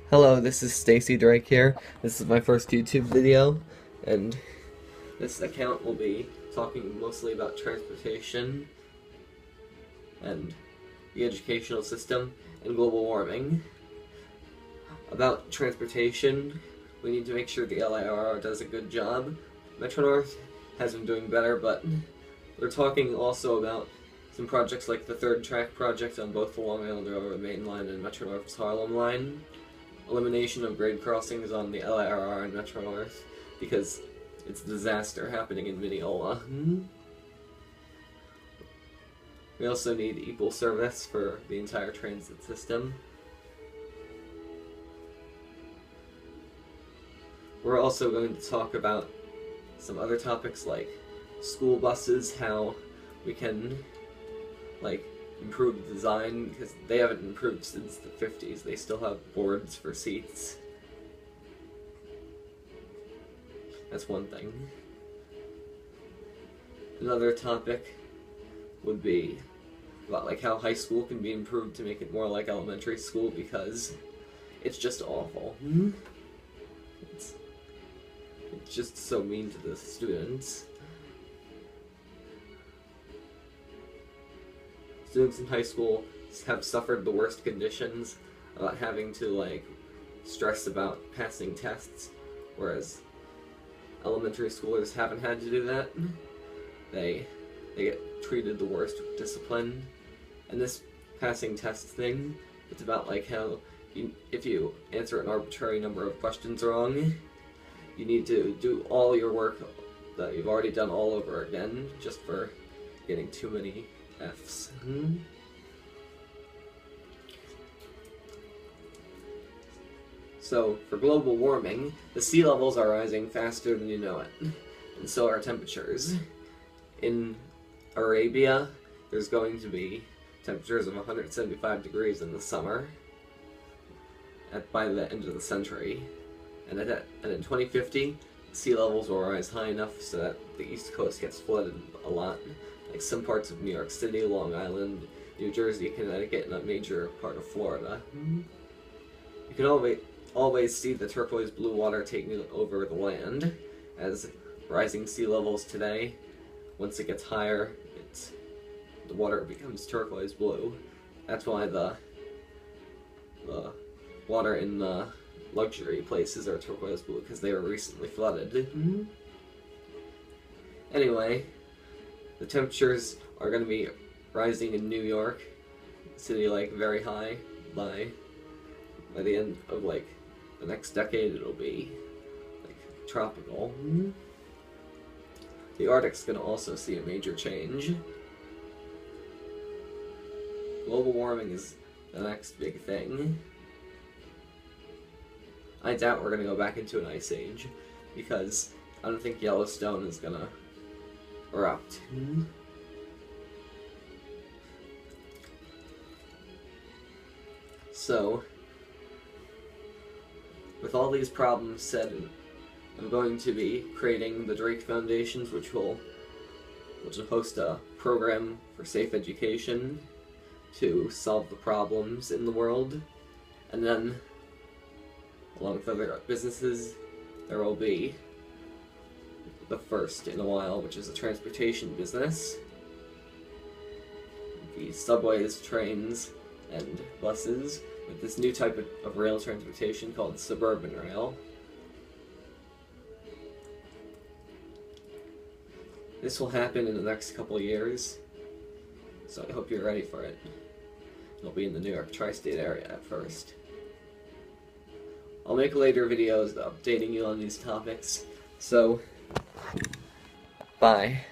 Hello, this is Stacey Drake here. This is my first YouTube video, and this account will be talking mostly about transportation and the educational system and global warming. About transportation, we need to make sure the LIRR does a good job. Metro North has been doing better, but we're talking also about some projects like the third track project on both the Long Island Railroad Main Line and Metro North's Harlem Line. Elimination of grade crossings on the LIRR and Metro North, because it's a disaster happening in Mineola. We also need equal service for the entire transit system. We're also going to talk about some other topics like school buses, how we can improve the design, because they haven't improved since the 50s. They still have boards for seats. That's one thing. Another topic would be about how high school can be improved to make it more like elementary school, because it's just awful. It's just so mean to the students. Students in high school have suffered the worst conditions about having to stress about passing tests, whereas elementary schoolers haven't had to do that. They get treated the worst with discipline. And this passing test thing, it's about how if you answer an arbitrary number of questions wrong, you need to do all your work that you've already done all over again just for getting too many F's. So, for global warming, the sea levels are rising faster than you know it, and so are temperatures. In Arabia, there's going to be temperatures of 175 degrees in the summer by the end of the century, and in 2050, sea levels will rise high enough so that the East Coast gets flooded a lot. Like some parts of New York City, Long Island, New Jersey, Connecticut, and a major part of Florida. You can always see the turquoise blue water taking over the land as rising sea levels today. Once it gets higher, the water becomes turquoise blue. That's why the water in the luxury places are turquoise blue, because they were recently flooded. Anyway, the temperatures are going to be rising in New York City very high. By the end of the next decade, it'll be tropical. The Arctic's going to also see a major change. Global warming is the next big thing. I doubt we're going to go back into an ice age, because I don't think Yellowstone is going to erupt. So, with all these problems said, I'm going to be creating the Drake Foundations, which will host a program for safe education to solve the problems in the world. And then, along with other businesses, there will be the first in a while, which is a transportation business. The subways, trains, and buses, with this new type of rail transportation called suburban rail. This will happen in the next couple of years, so I hope you're ready for it. It'll be in the New York tri-state area at first. I'll make later videos updating you on these topics, so bye.